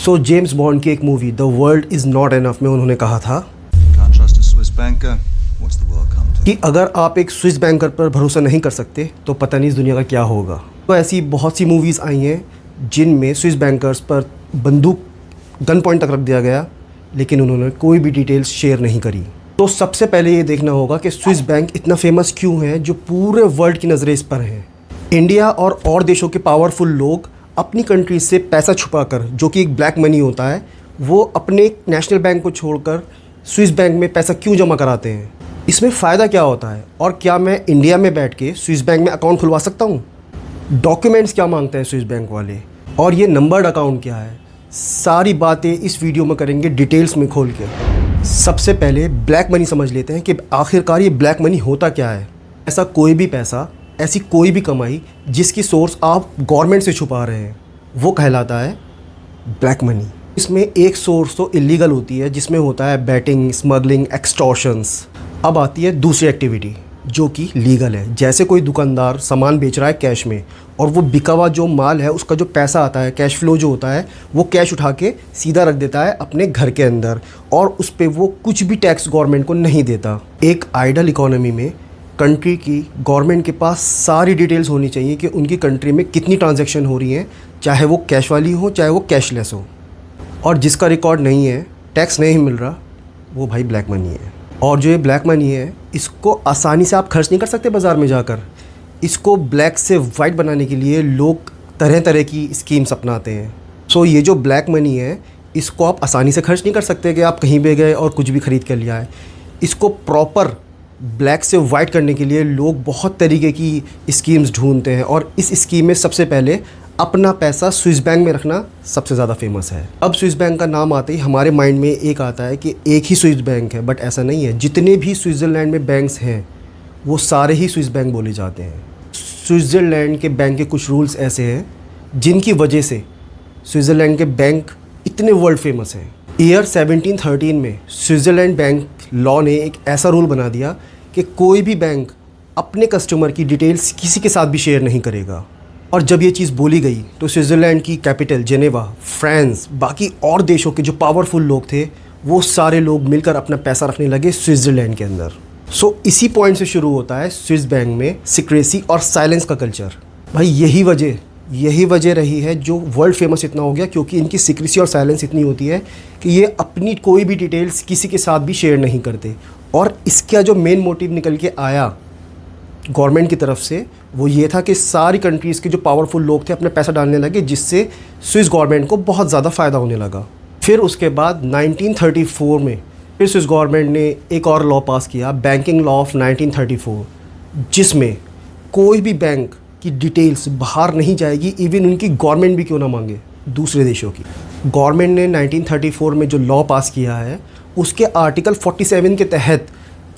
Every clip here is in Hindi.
सो जेम्स बॉन्ड की एक movie the world is not enough में उन्होंने कहा था कि अगर आप एक स्विस बैंकर पर भरोसा नहीं कर सकते तो पता नहीं इस दुनिया का क्या होगा। तो ऐसी बहुत सी मूवीज़ आई हैं जिनमें स्विस बैंकर्स पर बंदूक गन पॉइंट तक रख दिया गया, लेकिन उन्होंने कोई भी डिटेल्स शेयर नहीं करी। तो सबसे पहले ये देखना होगा कि स्विस बैंक इतना फेमस क्यों है जो पूरे वर्ल्ड की नज़रें इस पर हैं। इंडिया और देशों के पावरफुल लोग अपनी कंट्री से पैसा छुपाकर, जो कि एक ब्लैक मनी होता है, वो अपने नेशनल बैंक को छोड़कर स्विस बैंक में पैसा क्यों जमा कराते हैं। इसमें फ़ायदा क्या होता है और क्या मैं इंडिया में बैठ के स्विस बैंक में अकाउंट खुलवा सकता हूँ? डॉक्यूमेंट्स क्या मांगते हैं स्विस बैंक वाले, और ये नंबर्ड अकाउंट क्या है, सारी बातें इस वीडियो में करेंगे डिटेल्स में खोल के। सबसे पहले ब्लैक मनी समझ लेते हैं कि आखिरकार ये ब्लैक मनी होता क्या है। ऐसा कोई भी पैसा, ऐसी कोई भी कमाई जिसकी सोर्स आप गवर्नमेंट से छुपा रहे हैं, वो कहलाता है ब्लैक मनी। इसमें एक सोर्स तो इलीगल होती है जिसमें होता है बैटिंग, स्मगलिंग, एक्सटॉर्शंस। अब आती है दूसरी एक्टिविटी जो कि लीगल है, जैसे कोई दुकानदार सामान बेच रहा है कैश में, और वो बिका हुआ जो माल है उसका जो पैसा आता है, कैश फ्लो जो होता है, वो कैश उठा के सीधा रख देता है अपने घर के अंदर, और उस पर वो कुछ भी टैक्स गवर्नमेंट को नहीं देता। एक आइडल इकोनॉमी में कंट्री की गवर्नमेंट के पास सारी डिटेल्स होनी चाहिए कि उनकी कंट्री में कितनी ट्रांजैक्शन हो रही हैं, चाहे वो कैश वाली हो चाहे वो कैशलेस हो। और जिसका रिकॉर्ड नहीं है, टैक्स नहीं मिल रहा, वो भाई ब्लैक मनी है। और जो ये ब्लैक मनी है, इसको आसानी से आप खर्च नहीं कर सकते बाज़ार में जाकर। इसको ब्लैक से वाइट बनाने के लिए लोग तरह तरह की स्कीम्स अपनाते हैं। सो ये जो ब्लैक मनी है, इसको आप आसानी से खर्च नहीं कर सकते कि आप कहीं भी गए और कुछ भी ख़रीद कर लिया है। इसको प्रॉपर ब्लैक से वाइट करने के लिए लोग बहुत तरीके की स्कीम्स ढूंढते हैं, और इस स्कीम में सबसे पहले अपना पैसा स्विस बैंक में रखना सबसे ज़्यादा फेमस है। अब स्विस बैंक का नाम आते ही हमारे माइंड में एक आता है कि एक ही स्विस बैंक है, बट ऐसा नहीं है। जितने भी स्विट्ज़रलैंड में बैंक्स हैं वो सारे ही स्विस बैंक बोले जाते हैं। स्विट्ज़रलैंड के बैंक के कुछ रूल्स ऐसे हैं जिनकी वजह से स्विट्ज़रलैंड के बैंक इतने वर्ल्ड फेमस हैं। ईयर 1713 में स्विट्ज़रलैंड बैंक लॉ ने एक ऐसा रूल बना दिया कि कोई भी बैंक अपने कस्टमर की डिटेल्स किसी के साथ भी शेयर नहीं करेगा। और जब ये चीज़ बोली गई तो स्विट्ज़रलैंड की कैपिटल जेनेवा, फ्रांस, बाकी और देशों के जो पावरफुल लोग थे, वो सारे लोग मिलकर अपना पैसा रखने लगे स्विट्ज़रलैंड के अंदर। सो इसी पॉइंट से शुरू होता है स्विस बैंक में सीक्रेसी और साइलेंस का कल्चर। भाई यही वजह रही है जो वर्ल्ड फेमस इतना हो गया, क्योंकि इनकी सीक्रेसी और साइलेंस इतनी होती है कि ये अपनी कोई भी डिटेल्स किसी के साथ भी शेयर नहीं करते। और इसका जो मेन मोटिव निकल के आया गवर्नमेंट की तरफ से, वो ये था कि सारी कंट्रीज़ के जो पावरफुल लोग थे अपना पैसा डालने लगे, जिससे स्विस गवर्नमेंट को बहुत ज़्यादा फ़ायदा होने लगा। फिर उसके बाद 1934 में फिर स्विस गवर्नमेंट ने एक और लॉ पास किया, बैंकिंग लॉ ऑफ 1934, जिसमें कोई भी बैंक की डिटेल्स बाहर नहीं जाएगी, इवन उनकी गवर्नमेंट भी क्यों ना मांगे दूसरे देशों की। गवर्नमेंट ने 1934 में जो लॉ पास किया है, उसके आर्टिकल 47 के तहत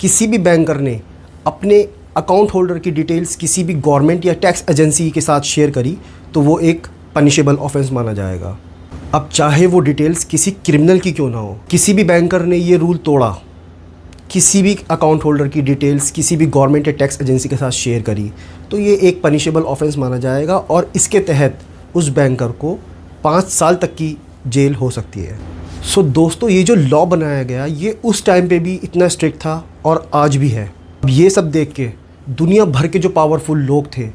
किसी भी बैंकर ने अपने अकाउंट होल्डर की डिटेल्स किसी भी गवर्नमेंट या टैक्स एजेंसी के साथ शेयर करी तो वो एक पनिशेबल ऑफेंस माना जाएगा। अब चाहे वो डिटेल्स किसी क्रिमिनल की क्यों ना हो, किसी भी बैंकर ने ये रूल तोड़ा, किसी भी अकाउंट होल्डर की डिटेल्स किसी भी गवर्नमेंट या टैक्स एजेंसी के साथ शेयर करी, तो ये एक पनिशेबल ऑफेंस माना जाएगा, और इसके तहत उस बैंकर को 5 साल तक की जेल हो सकती है। सो दोस्तों, ये जो लॉ बनाया गया, ये उस टाइम पे भी इतना स्ट्रिक्ट था और आज भी है। अब ये सब देख के दुनिया भर के जो पावरफुल लोग थे,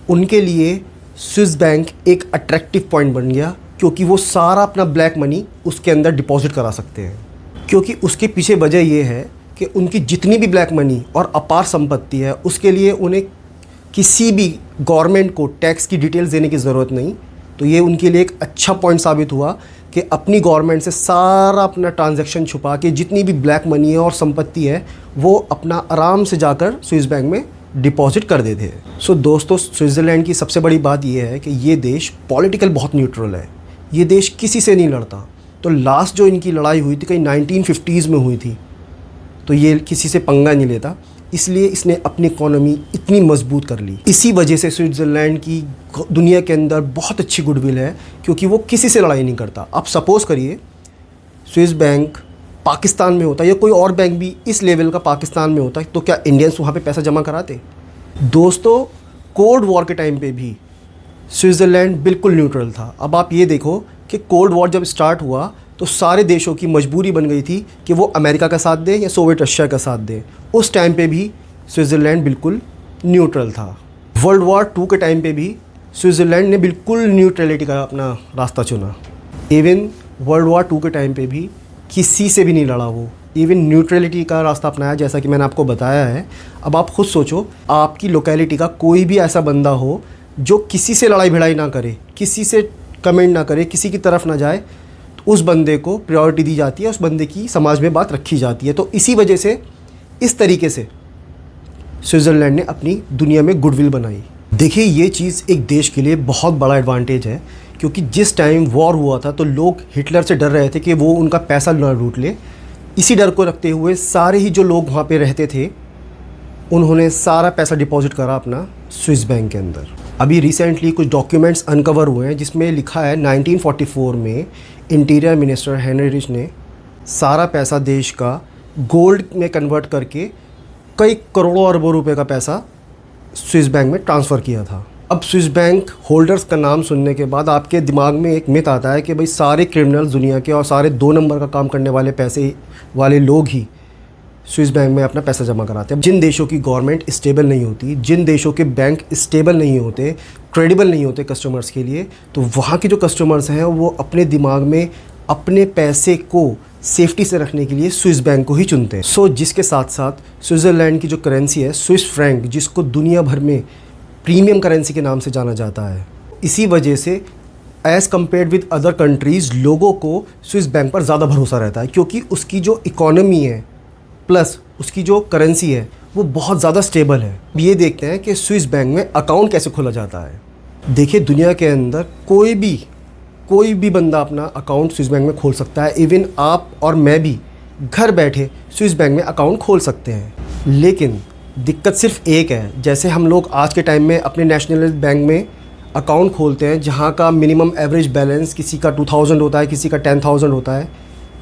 उनके लिए स्विस बैंक एक अट्रैक्टिव पॉइंट बन गया, क्योंकि वो सारा अपना ब्लैक मनी उसके अंदर डिपॉजिट करा सकते हैं। क्योंकि उसके पीछे वजह ये है कि उनकी जितनी भी ब्लैक मनी और अपार संपत्ति है, उसके लिए उन्हें किसी भी गवर्नमेंट को टैक्स की डिटेल्स देने की ज़रूरत नहीं। तो ये उनके लिए एक अच्छा पॉइंट साबित हुआ कि अपनी गवर्नमेंट से सारा अपना ट्रांजैक्शन छुपा के जितनी भी ब्लैक मनी है और संपत्ति है, वो अपना आराम से जाकर स्विस बैंक में डिपॉजिट कर देते हैं। सो दोस्तों, स्विट्ज़रलैंड की सबसे बड़ी बात यह है कि ये देश पॉलिटिकल बहुत न्यूट्रल है। ये देश किसी से नहीं लड़ता। तो लास्ट जो इनकी लड़ाई हुई थी कहीं 1950s में हुई थी, तो ये किसी से पंगा नहीं लेता, इसलिए इसने अपनी इकोनॉमी इतनी मजबूत कर ली। इसी वजह से स्विट्ज़रलैंड की दुनिया के अंदर बहुत अच्छी गुडविल है, क्योंकि वो किसी से लड़ाई नहीं करता। आप सपोज़ करिए स्विस बैंक पाकिस्तान में होता या कोई और बैंक भी इस लेवल का पाकिस्तान में होता, तो क्या इंडियंस वहाँ पे पैसा जमा कराते? दोस्तों, कोल्ड वॉर के टाइम पे भी स्विट्ज़रलैंड बिल्कुल न्यूट्रल था। अब आप ये देखो कि कोल्ड वॉर जब स्टार्ट हुआ तो सारे देशों की मजबूरी बन गई थी कि वो अमेरिका का साथ दें या सोवियत रशिया का साथ दें। उस टाइम पे भी स्विट्ज़रलैंड बिल्कुल न्यूट्रल था। वर्ल्ड वॉर 2 के टाइम पे भी स्विट्ज़रलैंड ने बिल्कुल न्यूट्रलिटी का अपना रास्ता चुना। इवन वर्ल्ड वॉर 2 के टाइम पे भी किसी से भी नहीं लड़ा वो, इवन न्यूट्रलिटी का रास्ता अपनाया, जैसा कि मैंने आपको बताया है। अब आप खुद सोचो, आपकी लोकेलिटी का कोई भी ऐसा बंदा हो जो किसी से लड़ाई भिड़ाई ना करे, किसी से कमेंट ना करे, किसी की तरफ ना जाए, तो उस बंदे को प्रायोरिटी दी जाती है, उस बंदे की समाज में बात रखी जाती है। तो इसी वजह से इस तरीके से स्विट्ज़रलैंड ने अपनी दुनिया में गुडविल बनाई। देखिए, ये चीज़ एक देश के लिए बहुत बड़ा एडवांटेज है, क्योंकि जिस टाइम वॉर हुआ था तो लोग हिटलर से डर रहे थे कि वो उनका पैसा ना लूट ले। इसी डर को रखते हुए सारे ही जो लोग वहाँ पे रहते थे उन्होंने सारा पैसा डिपॉजिट करा अपना स्विस बैंक के अंदर। अभी रिसेंटली कुछ डॉक्यूमेंट्स अनकवर हुए हैं जिसमें लिखा है 1944 में इंटीरियर मिनिस्टर हेनरी रिच ने सारा पैसा देश का गोल्ड में कन्वर्ट करके कई करोड़ों अरबों रुपए का पैसा स्विस बैंक में ट्रांसफ़र किया था। अब स्विस बैंक होल्डर्स का नाम सुनने के बाद आपके दिमाग में एक मिथ आता है कि भाई सारे क्रिमिनल्स दुनिया के और सारे 2 नंबर का काम करने वाले पैसे वाले लोग ही स्विस बैंक में अपना पैसा जमा कराते हैं। जिन देशों की गवर्नमेंट स्टेबल नहीं होती, जिन देशों के बैंक स्टेबल नहीं होते, क्रेडिबल नहीं होते कस्टमर्स के लिए, तो वहाँ के जो कस्टमर्स हैं वो अपने दिमाग में अपने पैसे को सेफ्टी से रखने के लिए स्विस बैंक को ही चुनते हैं। सो जिसके साथ साथ स्विट्ज़रलैंड की जो करेंसी है स्विस फ्रैंक, जिसको दुनिया भर में प्रीमियम करेंसी के नाम से जाना जाता है, इसी वजह से as compared with other countries लोगों को स्विस बैंक पर ज़्यादा भरोसा रहता है, क्योंकि उसकी जो इकोनॉमी है प्लस उसकी जो करेंसी है वो बहुत ज़्यादा स्टेबल है। अब ये देखते हैं कि स्विस बैंक में अकाउंट कैसे खोला जाता है। देखिए, दुनिया के अंदर कोई भी बंदा अपना अकाउंट स्विस बैंक में खोल सकता है। इवन आप और मैं भी घर बैठे स्विस बैंक में अकाउंट खोल सकते हैं। लेकिन दिक्कत सिर्फ एक है, जैसे हम लोग आज के टाइम में अपने नेशनल बैंक में अकाउंट खोलते हैं जहाँ का मिनिमम एवरेज बैलेंस किसी का 2000 होता है, किसी का 10,000 होता है,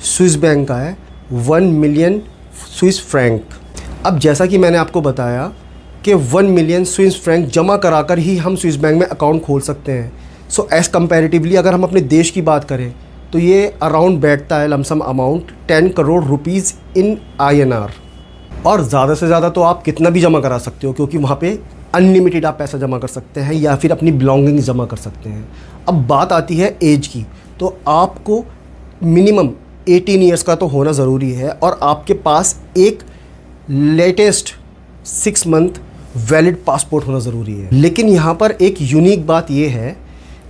स्विस बैंक का है 1 मिलियन स्विस फ्रैंक। अब जैसा कि मैंने आपको बताया कि 1 मिलियन स्विस फ्रैंक जमा कराकर ही हम स्विस बैंक में अकाउंट खोल सकते हैं। सो एज़ कंपैरेटिवली अगर हम अपने देश की बात करें तो ये अराउंड बैठता है lump sum amount 10 crore rupees in INR। और ज़्यादा से ज़्यादा तो आप कितना भी जमा करा सकते हो, क्योंकि वहाँ पे अनलिमिटेड आप पैसा जमा कर सकते हैं या फिर अपनी बिलोंगिंग्स जमा कर सकते हैं। अब बात आती है एज की, तो आपको मिनिमम 18 ईयर्स का तो होना ज़रूरी है और आपके पास एक लेटेस्ट 6 मंथ वैलिड पासपोर्ट होना ज़रूरी है। लेकिन यहाँ पर एक यूनिक बात ये है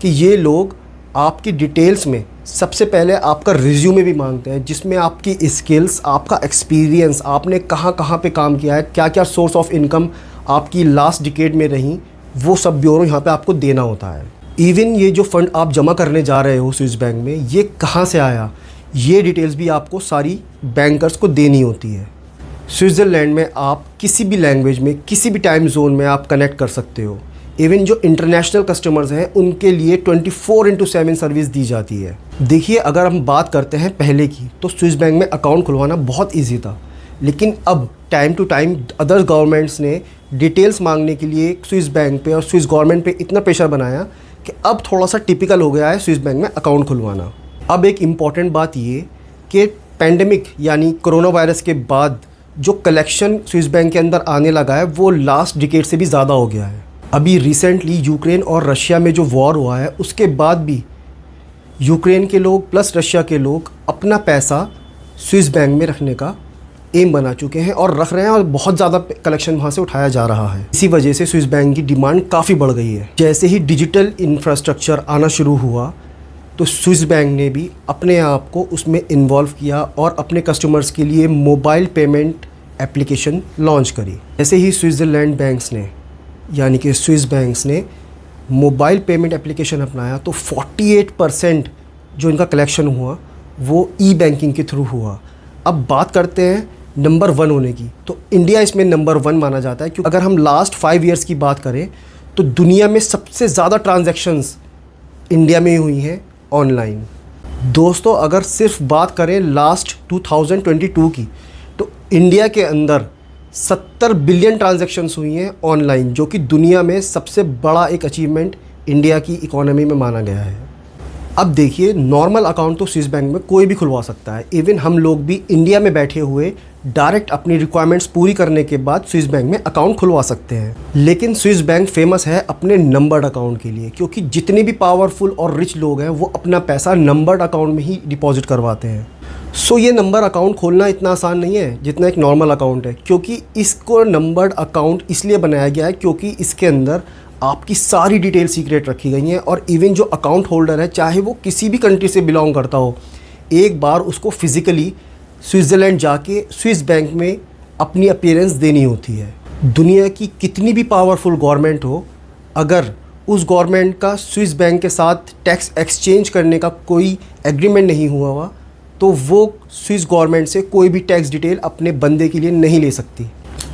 कि ये लोग आपकी डिटेल्स में सबसे पहले आपका रिज्यूमे भी मांगते हैं, जिसमें आपकी स्किल्स, आपका एक्सपीरियंस, आपने कहाँ कहाँ पे काम किया है, क्या क्या सोर्स ऑफ इनकम आपकी लास्ट डिकेड में रही, वो सब ब्योरो यहाँ पे आपको देना होता है। इवन ये जो फ़ंड आप जमा करने जा रहे हो स्विस बैंक में, ये कहाँ से आया, ये डिटेल्स भी आपको सारी बैंकर्स को देनी होती है। स्विट्ज़रलैंड में आप किसी भी लैंग्वेज में, किसी भी टाइम जोन में आप कनेक्ट कर सकते हो। इवन जो इंटरनेशनल कस्टमर्स हैं उनके लिए 24/7 सर्विस दी जाती है। देखिए, अगर हम बात करते हैं पहले की, तो स्विस बैंक में अकाउंट खुलवाना बहुत ईजी था, लेकिन अब time to time other governments ने डिटेल्स मांगने के लिए स्विस बैंक पे और स्विस गवर्नमेंट पे इतना प्रेशर बनाया कि अब थोड़ा सा टिपिकल हो गया है स्विस बैंक में अकाउंट खुलवाना। अब एक इम्पॉर्टेंट बात ये कि पैंडमिक यानी कोरोना वायरस के बाद जो कलेक्शन स्विस बैंक के अंदर आने लगा है वो लास्ट डिकेड से भी ज़्यादा हो गया है। अभी रिसेंटली यूक्रेन और रशिया में जो वॉर हुआ है उसके बाद भी यूक्रेन के लोग प्लस रशिया के लोग अपना पैसा स्विस बैंक में रखने का एम बना चुके हैं और रख रहे हैं, और बहुत ज़्यादा कलेक्शन वहाँ से उठाया जा रहा है। इसी वजह से स्विस बैंक की डिमांड काफ़ी बढ़ गई है। जैसे ही डिजिटल इंफ्रास्ट्रक्चर आना शुरू हुआ तो स्विस बैंक ने भी अपने आप को उसमें इन्वॉल्व किया और अपने कस्टमर्स के लिए मोबाइल पेमेंट एप्लीकेशन लॉन्च करी। जैसे ही स्विट्ज़रलैंड बैंक्स ने यानी कि स्विस बैंक्स ने मोबाइल पेमेंट एप्लीकेशन अपनाया तो 48% जो इनका कलेक्शन हुआ वो ई बैंकिंग के थ्रू हुआ। अब बात करते हैं नंबर 1 होने की, तो इंडिया इसमें नंबर 1 माना जाता है, क्योंकि अगर हम लास्ट 5 ईयर्स की बात करें तो दुनिया में सबसे ज़्यादा ट्रांजैक्शंस इंडिया में हुई हैं ऑनलाइन। दोस्तों, अगर सिर्फ बात करें लास्ट 2022 की, तो इंडिया के अंदर 70 बिलियन ट्रांजैक्शंस हुई हैं ऑनलाइन, जो कि दुनिया में सबसे बड़ा एक अचीवमेंट इंडिया की इकोनॉमी में माना गया है। अब देखिए, नॉर्मल अकाउंट तो स्विस बैंक में कोई भी खुलवा सकता है। इवन हम लोग भी इंडिया में बैठे हुए डायरेक्ट अपनी रिक्वायरमेंट्स पूरी करने के बाद स्विस बैंक में अकाउंट खुलवा सकते हैं। लेकिन स्विस बैंक फेमस है अपने नंबर्ड अकाउंट के लिए, क्योंकि जितने भी पावरफुल और रिच लोग हैं वो अपना पैसा नंबर्ड अकाउंट में ही डिपॉजिट करवाते हैं। सो ये नंबर अकाउंट खोलना इतना आसान नहीं है जितना एक नॉर्मल अकाउंट है, क्योंकि इसको नंबर्ड अकाउंट इसलिए बनाया गया है क्योंकि इसके अंदर आपकी सारी डिटेल सीक्रेट रखी गई हैं। और इवन जो अकाउंट होल्डर है, चाहे वो किसी भी कंट्री से बिलोंग करता हो, एक बार उसको फिज़िकली स्विट्ज़रलैंड जाके स्विस बैंक में अपनी अपीयरेंस देनी होती है। दुनिया की कितनी भी पावरफुल गवर्नमेंट हो, अगर उस गवर्नमेंट का स्विस बैंक के साथ टैक्स एक्सचेंज करने का कोई एग्रीमेंट नहीं हुआ तो वो स्विस गवर्नमेंट से कोई भी टैक्स डिटेल अपने बंदे के लिए नहीं ले सकती।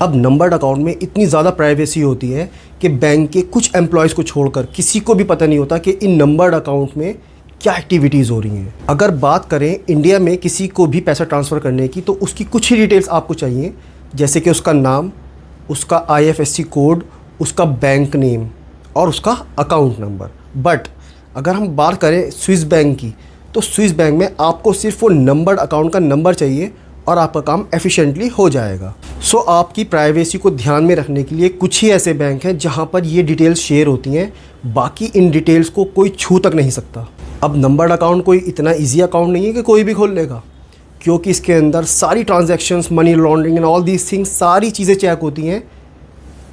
अब नंबर्ड अकाउंट में इतनी ज़्यादा प्राइवेसी होती है कि बैंक के कुछ एम्प्लॉयज़ को छोड़कर किसी को भी पता नहीं होता कि इन नंबर्ड अकाउंट में क्या एक्टिविटीज़ हो रही हैं। अगर बात करें इंडिया में किसी को भी पैसा ट्रांसफ़र करने की, तो उसकी कुछ ही डिटेल्स आपको चाहिए, जैसे कि उसका नाम, उसका IFSC कोड, उसका बैंक नेम और उसका अकाउंट नंबर। बट अगर हम बात करें स्विस बैंक की, तो स्विस बैंक में आपको सिर्फ वो नंबर्ड अकाउंट का नंबर चाहिए और आपका काम एफिशिएंटली हो जाएगा। सो आपकी प्राइवेसी को ध्यान में रखने के लिए कुछ ही ऐसे बैंक हैं जहां पर ये डिटेल्स शेयर होती हैं, बाकी इन डिटेल्स को कोई छू तक नहीं सकता। अब नंबर्ड अकाउंट कोई इतना इजी अकाउंट नहीं है कि कोई भी खोल लेगा, क्योंकि इसके अंदर सारी transactions, money laundering and all these things, सारी चीज़ें चेक होती हैं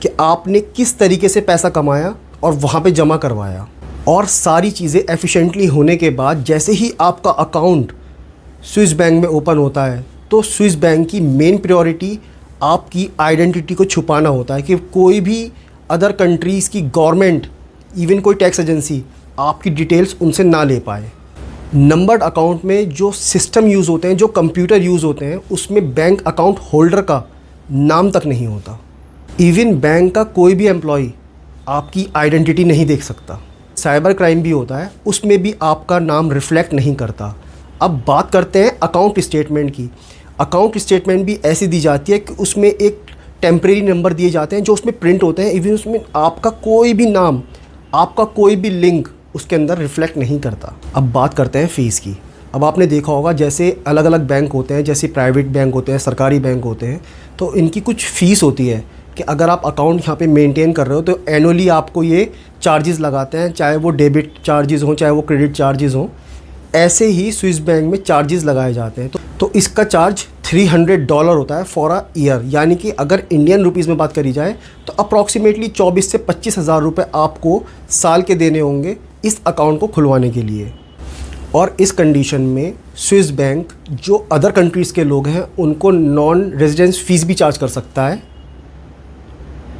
कि आपने किस तरीके से पैसा कमाया और वहाँ पे जमा करवाया। और सारी चीज़ें एफिशिएंटली होने के बाद जैसे ही आपका अकाउंट स्विस बैंक में ओपन होता है, तो स्विस बैंक की मेन प्रायोरिटी आपकी आइडेंटिटी को छुपाना होता है कि कोई भी अदर कंट्रीज़ की गवर्नमेंट, इवन कोई टैक्स एजेंसी आपकी डिटेल्स उनसे ना ले पाए। नंबर्ड अकाउंट में जो सिस्टम यूज़ होते हैं, जो कंप्यूटर यूज़ होते हैं, उसमें बैंक अकाउंट होल्डर का नाम तक नहीं होता। इवन बैंक का कोई भी एम्प्लॉय आपकी आइडेंटिटी नहीं देख सकता। साइबर क्राइम भी होता है, उसमें भी आपका नाम रिफ्लेक्ट नहीं करता। अब बात करते हैं अकाउंट स्टेटमेंट की। अकाउंट स्टेटमेंट भी ऐसी दी जाती है कि उसमें एक टेम्परेरी नंबर दिए जाते हैं जो उसमें प्रिंट होते हैं। इवन उसमें आपका कोई भी नाम, आपका कोई भी लिंक उसके अंदर रिफ्लेक्ट नहीं करता। अब बात करते हैं फ़ीस की। अब आपने देखा होगा जैसे अलग अलग बैंक होते हैं, जैसे प्राइवेट बैंक होते हैं, सरकारी बैंक होते हैं, तो इनकी कुछ फ़ीस होती है कि अगर आप अकाउंट यहाँ पे मेंटेन कर रहे हो तो एनुअली आपको ये चार्जेस लगाते हैं, चाहे वो डेबिट चार्जेस हों, चाहे वो क्रेडिट चार्जेस हों। ऐसे ही स्विस बैंक में चार्जेस लगाए जाते हैं। तो इसका चार्ज $300 होता है फॉर अ ईयर, यानी कि अगर इंडियन रुपीज़ में बात करी जाए तो अप्रॉक्सीमेटली 24 से 25 हज़ार रुपये आपको साल के देने होंगे इस अकाउंट को खुलवाने के लिए। और इस कंडीशन में स्विस बैंक जो अदर कंट्रीज़ के लोग हैं उनको नॉन रेजिडेंस फ़ीस भी चार्ज कर सकता है,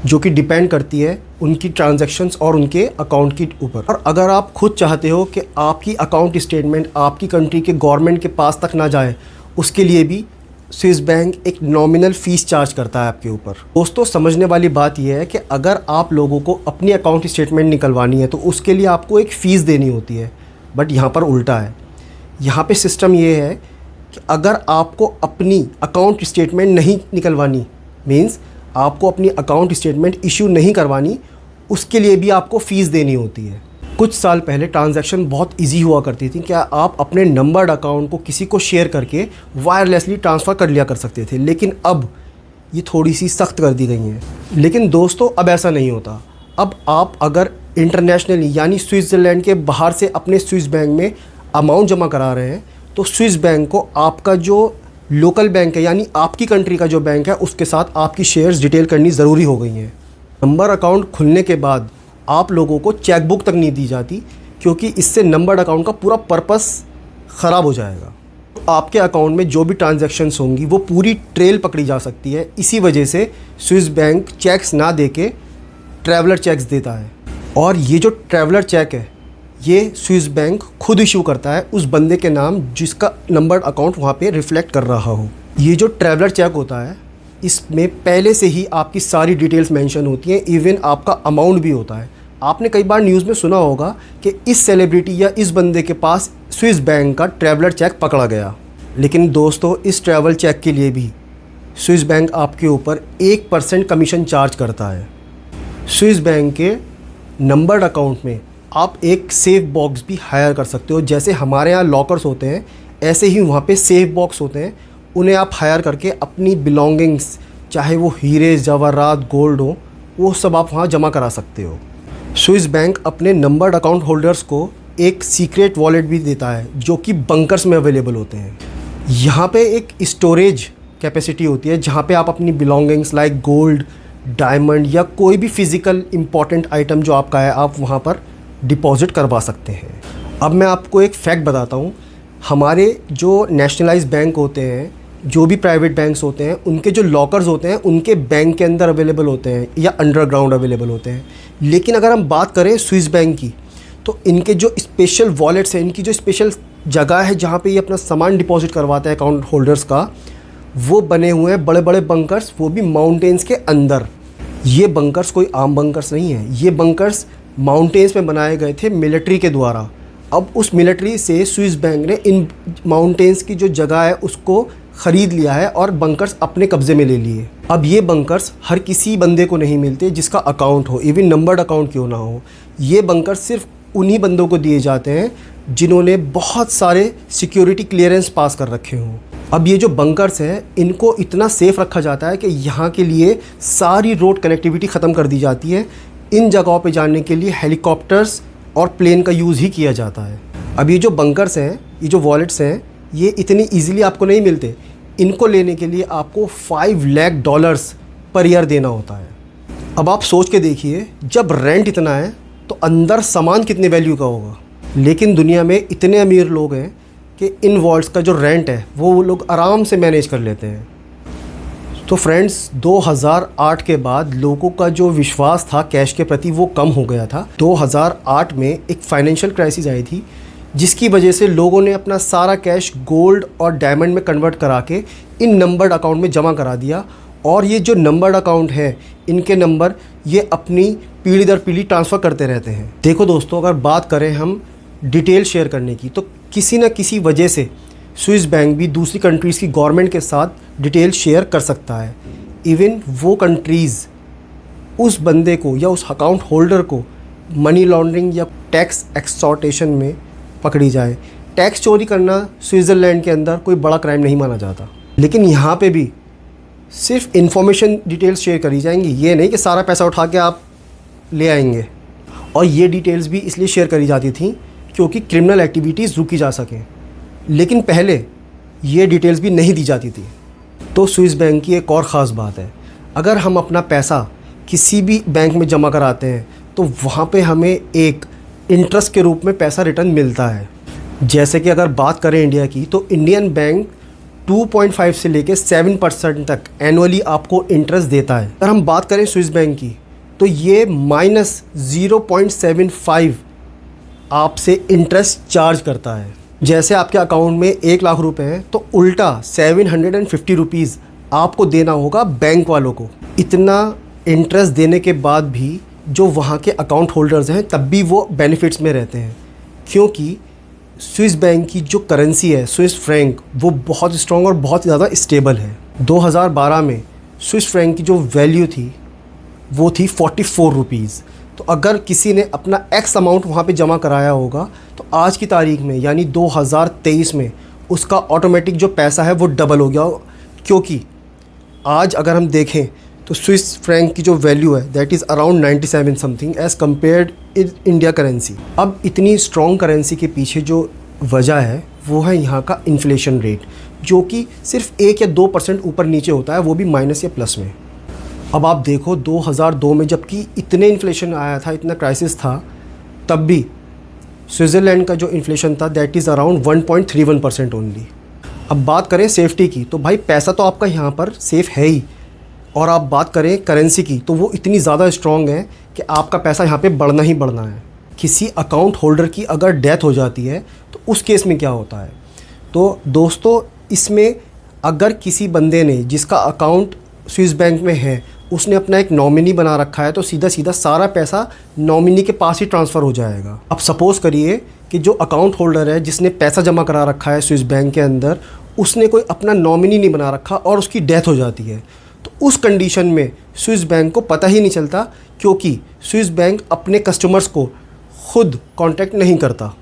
जो कि डिपेंड करती है उनकी ट्रांजैक्शंस और उनके अकाउंट के ऊपर। और अगर आप खुद चाहते हो कि आपकी अकाउंट स्टेटमेंट आपकी कंट्री के गवर्नमेंट के पास तक ना जाए, उसके लिए भी स्विस बैंक एक नॉमिनल फ़ीस चार्ज करता है आपके ऊपर। दोस्तों, समझने वाली बात यह है कि अगर आप लोगों को अपनी अकाउंट स्टेटमेंट निकलवानी है तो उसके लिए आपको एक फ़ीस देनी होती है। बट यहाँ पर उल्टा है। यहाँ पे सिस्टम ये है कि अगर आपको अपनी अकाउंट स्टेटमेंट नहीं निकलवानी, मीन्स आपको अपनी अकाउंट स्टेटमेंट इशू नहीं करवानी, उसके लिए भी आपको फ़ीस देनी होती है। कुछ साल पहले ट्रांजैक्शन बहुत इजी हुआ करती थी, क्या आप अपने नंबर्ड अकाउंट को किसी को शेयर करके वायरलेसली ट्रांसफ़र कर लिया कर सकते थे, लेकिन अब ये थोड़ी सी सख्त कर दी गई हैं। लेकिन दोस्तों, अब ऐसा नहीं होता। अब आप अगर इंटरनेशनली यानी स्विट्ज़रलैंड के बाहर से अपने स्विस बैंक में अमाउंट जमा करा रहे हैं, तो स्विस बैंक को आपका जो लोकल बैंक है यानी आपकी कंट्री का जो बैंक है उसके साथ आपकी शेयर्स डिटेल करनी ज़रूरी हो गई हैं। नंबर अकाउंट खुलने के बाद आप लोगों को चेकबुक तक नहीं दी जाती, क्योंकि इससे नंबर्ड अकाउंट का पूरा पर्पस ख़राब हो जाएगा। आपके अकाउंट में जो भी ट्रांजैक्शंस होंगी वो पूरी ट्रेल पकड़ी जा सकती है। इसी वजह से स्विस बैंक चेक्स ना दे के ट्रैवलर चेक्स देता है। और ये जो ट्रैवलर चेक है ये स्विस बैंक खुद इशू करता है उस बंदे के नाम जिसका नंबर्ड अकाउंट वहाँ पे रिफ्लेक्ट कर रहा हो। ये जो ट्रैवलर चेक होता है इसमें पहले से ही आपकी सारी डिटेल्स मेंशन होती हैं, इवन आपका अमाउंट भी होता है। आपने कई बार न्यूज़ में सुना होगा कि इस सेलिब्रिटी या इस बंदे के पास स्विस बैंक का ट्रैवलर चेक पकड़ा गया। लेकिन दोस्तों, इस ट्रैवल चेक के लिए भी स्विस बैंक आपके ऊपर 1% कमीशन चार्ज करता है। स्विस बैंक के नंबर्ड अकाउंट में आप एक सेफ बॉक्स भी हायर कर सकते हो। जैसे हमारे यहाँ लॉकर्स होते हैं, ऐसे ही वहाँ पे सेफ बॉक्स होते हैं, उन्हें आप हायर करके अपनी बिलोंगिंग्स, चाहे वो हीरे जवाहरात गोल्ड हो, वो सब आप वहाँ जमा करा सकते हो। स्विस बैंक अपने नंबर्ड अकाउंट होल्डर्स को एक सीक्रेट वॉलेट भी देता है जो कि बंकर्स में अवेलेबल होते हैं। यहाँ पे एक स्टोरेज कैपेसिटी होती है जहाँ पे आप अपनी बिलोंगिंग्स लाइक गोल्ड, डायमंड या कोई भी फिज़िकल इम्पॉर्टेंट आइटम जो आपका है, आप वहाँ पर डिपॉजिट करवा सकते हैं। अब मैं आपको एक फैक्ट बताता हूँ। हमारे जो नेशनलाइज्ड बैंक होते हैं, जो भी प्राइवेट बैंक्स होते हैं, उनके जो लॉकर्स होते हैं उनके बैंक के अंदर अवेलेबल होते हैं या अंडरग्राउंड अवेलेबल होते हैं। लेकिन अगर हम बात करें स्विस बैंक की, तो इनके जो स्पेशल वॉलेट्स हैं, इनकी जो स्पेशल जगह है जहाँ पे ये अपना सामान डिपॉजिट करवाते हैं अकाउंट होल्डर्स का, वो बने हुए हैं बड़े बड़े बंकर्स, वो भी माउंटेन्स के अंदर। ये बंकर्स कोई आम बंकर्स नहीं है, ये बंकर्स माउंटेन्स में बनाए गए थे मिलिट्री के द्वारा। अब उस मिलिट्री से स्विस बैंक ने इन माउंटेन्स की जो जगह है उसको ख़रीद लिया है और बंकर्स अपने कब्ज़े में ले लिए। अब ये बंकर्स हर किसी बंदे को नहीं मिलते जिसका अकाउंट हो, इवन नंबर्ड अकाउंट क्यों ना हो। ये बंकर्स सिर्फ उन्हीं बंदों को दिए जाते हैं जिन्होंने बहुत सारे सिक्योरिटी क्लियरेंस पास कर रखे हों। अब ये जो बंकर्स हैं, इनको इतना सेफ़ रखा जाता है कि यहाँ के लिए सारी रोड कनेक्टिविटी ख़त्म कर दी जाती है। इन जगहों पे जाने के लिए हेलीकॉप्टर्स और प्लेन का यूज़ ही किया जाता है। अब ये जो बंकर्स हैं, ये जो वॉलेट्स हैं, ये इतनी ईज़िली आपको नहीं मिलते। इनको लेने के लिए आपको $5 लाख पर ईयर देना होता है। अब आप सोच के देखिए, जब रेंट इतना है तो अंदर सामान कितने वैल्यू का होगा। लेकिन दुनिया में इतने अमीर लोग हैं कि इन वॉल्ट्स का जो रेंट है वो लोग आराम से मैनेज कर लेते हैं। तो फ्रेंड्स, 2008 के बाद लोगों का जो विश्वास था कैश के प्रति वो कम हो गया था। 2008 में एक फाइनेंशियल क्राइसिस आई थी जिसकी वजह से लोगों ने अपना सारा कैश गोल्ड और डायमंड में कन्वर्ट करा के इन नंबर्ड अकाउंट में जमा करा दिया। और ये जो नंबर्ड अकाउंट है, इनके नंबर ये अपनी पीढ़ी दर पीढ़ी ट्रांसफ़र करते रहते हैं। देखो दोस्तों, अगर बात करें हम डिटेल शेयर करने की, तो किसी न किसी वजह से स्विस बैंक भी दूसरी कंट्रीज़ की गवर्नमेंट के साथ डिटेल शेयर कर सकता है। इवन वो कंट्रीज़ उस बंदे को या उस अकाउंट होल्डर को मनी लॉन्ड्रिंग या टैक्स एक्सटॉर्टेशन में पकड़ी जाए। टैक्स चोरी करना स्विट्ज़रलैंड के अंदर कोई बड़ा क्राइम नहीं माना जाता। लेकिन यहाँ पे भी सिर्फ इन्फॉर्मेशन डिटेल्स शेयर करी जाएंगी, ये नहीं कि सारा पैसा उठा के आप ले आएंगे। और ये डिटेल्स भी इसलिए शेयर करी जाती थी क्योंकि क्रिमिनल एक्टिविटीज़ रुकी जा सकें। लेकिन पहले ये डिटेल्स भी नहीं दी जाती थी। तो स्विस बैंक की एक और ख़ास बात है, अगर हम अपना पैसा किसी भी बैंक में जमा कराते हैं तो वहाँ पे हमें एक इंटरेस्ट के रूप में पैसा रिटर्न मिलता है। जैसे कि अगर बात करें इंडिया की, तो इंडियन बैंक 2.5 से लेकर 7% तक एनुअली आपको इंटरेस्ट देता है। अगर हम बात करें स्विस बैंक की, तो ये -0.75 आपसे इंटरेस्ट चार्ज करता है। जैसे आपके अकाउंट में 1 लाख रुपए हैं तो उल्टा 750 रुपीज़ आपको देना होगा बैंक वालों को। इतना इंटरेस्ट देने के बाद भी जो वहाँ के अकाउंट होल्डर्स हैं तब भी वो बेनिफिट्स में रहते हैं, क्योंकि स्विस बैंक की जो करेंसी है स्विस फ्रैंक, वो बहुत स्ट्रॉन्ग और बहुत ज़्यादा स्टेबल है। 2012 में स्विस फ्रैंक की जो वैल्यू थी वो थी 44 रुपीज़। तो अगर किसी ने अपना एक्स अमाउंट वहाँ पे जमा कराया होगा तो आज की तारीख में यानी 2023 में उसका ऑटोमेटिक जो पैसा है वो डबल हो गया। क्योंकि आज अगर हम देखें तो स्विस फ्रैंक की जो वैल्यू है that is around 97 something as compared India currency. अब इतनी स्ट्रॉन्ग करेंसी के पीछे जो वजह है वो है यहाँ का इन्फ्लेशन रेट, जो कि सिर्फ 1 या 2% ऊपर नीचे होता है, वो भी माइनस या प्लस में। अब आप देखो 2002 में जबकि इतने इन्फ्लेशन आया था, इतना क्राइसिस था, तब भी स्विट्ज़रलैंड का जो इन्फ्लेशन था दैट इज़ अराउंड 1.31% ओनली। अब बात करें सेफ्टी की, तो भाई पैसा तो आपका यहाँ पर सेफ़ है ही, और आप बात करें करेंसी की तो वो इतनी ज़्यादा स्ट्रॉन्ग है कि आपका पैसा यहाँ पे बढ़ना ही बढ़ना है। किसी अकाउंट होल्डर की अगर डेथ हो जाती है तो उस केस में क्या होता है। तो दोस्तों, इसमें अगर किसी बंदे ने जिसका अकाउंट स्विस बैंक में है उसने अपना एक नॉमिनी बना रखा है तो सीधा सीधा सारा पैसा नॉमिनी के पास ही ट्रांसफ़र हो जाएगा। अब सपोज़ करिए कि जो अकाउंट होल्डर है जिसने पैसा जमा करा रखा है स्विस बैंक के अंदर, उसने कोई अपना नॉमिनी नहीं बना रखा और उसकी डेथ हो जाती है, तो उस कंडीशन में स्विस बैंक को पता ही नहीं चलता, क्योंकि स्विस बैंक अपने कस्टमर्स को खुद कांटेक्ट नहीं करता,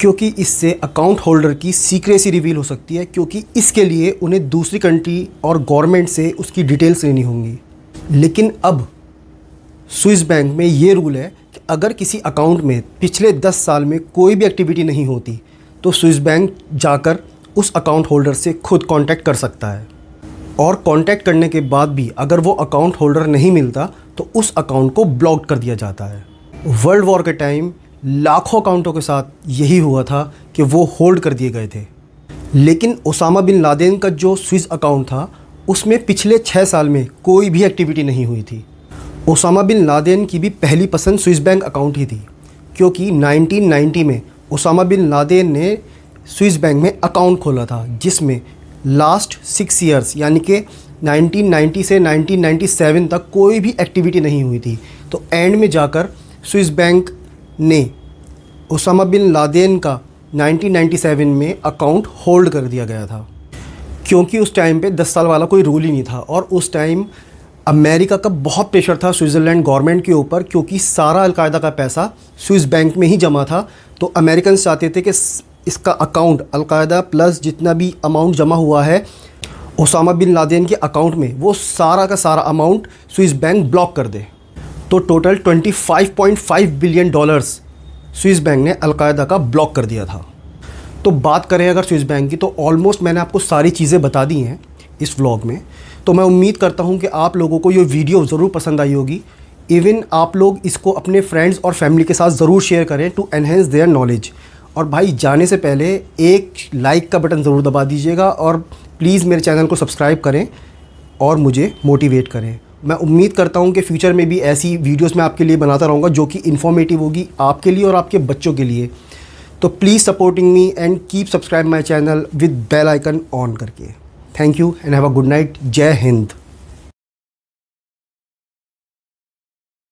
क्योंकि इससे अकाउंट होल्डर की सीक्रेसी रिवील हो सकती है, क्योंकि इसके लिए उन्हें दूसरी कंट्री और गवर्नमेंट से उसकी डिटेल्स लेनी होंगी। लेकिन अब स्विस बैंक में ये रूल है कि अगर किसी अकाउंट में पिछले 10 साल में कोई भी एक्टिविटी नहीं होती तो स्विस बैंक जाकर उस अकाउंट होल्डर से खुद कांटेक्ट कर सकता है, और कांटेक्ट करने के बाद भी अगर वो अकाउंट होल्डर नहीं मिलता तो उस अकाउंट को ब्लॉक कर दिया जाता है। वर्ल्ड वॉर के टाइम लाखों अकाउंटों के साथ यही हुआ था कि वो होल्ड कर दिए गए थे। लेकिन ओसामा बिन लादेन का जो स्विस अकाउंट था उसमें पिछले 6 साल में कोई भी एक्टिविटी नहीं हुई थी। ओसामा बिन लादेन की भी पहली पसंद स्विस बैंक अकाउंट ही थी, क्योंकि 1990 में ओसामा बिन लादेन ने स्विस बैंक में अकाउंट खोला था, जिसमें लास्ट 6 ईयर्स यानी कि 1990 से 1997 तक कोई भी एक्टिविटी नहीं हुई थी। तो एंड में जाकर स्विस बैंक ने ओसामा बिन लादेन का 1997 में अकाउंट होल्ड कर दिया गया था, क्योंकि उस टाइम पे 10 साल वाला कोई रूल ही नहीं था। और उस टाइम अमेरिका का बहुत प्रेशर था स्विट्ज़रलैंड गवर्नमेंट के ऊपर, क्योंकि सारा अलकायदा का पैसा स्विस बैंक में ही जमा था। तो अमेरिकन चाहते थे कि इसका अकाउंट अलकायदा प्लस जितना भी अमाउंट जमा हुआ है ओसामा बिन लादेन के अकाउंट में, वो सारा का सारा अमाउंट स्विस बैंक ब्लॉक कर दे। तो टोटल $25.5 बिलियन स्विस बैंक ने अलकायदा का ब्लॉक कर दिया था। तो बात करें अगर स्विस बैंक की, तो ऑलमोस्ट मैंने आपको सारी चीज़ें बता दी हैं इस व्लॉग में। तो मैं उम्मीद करता हूं कि आप लोगों को ये वीडियो ज़रूर पसंद आई होगी। इवन आप लोग इसको अपने फ्रेंड्स और फैमिली के साथ ज़रूर शेयर करें टू एनहेंस देयर नॉलेज। और भाई जाने से पहले एक लाइक का बटन ज़रूर दबा दीजिएगा, और प्लीज़ मेरे चैनल को सब्सक्राइब करें और मुझे मोटिवेट करें। मैं उम्मीद करता हूं कि फ्यूचर में भी ऐसी वीडियोस मैं आपके लिए बनाता रहूँगा जो कि इन्फॉर्मेटिव होगी आपके लिए और आपके बच्चों के लिए। तो please supporting me and keep subscribe my channel with bell icon on करके। Thank you and have a good night. जय हिंद।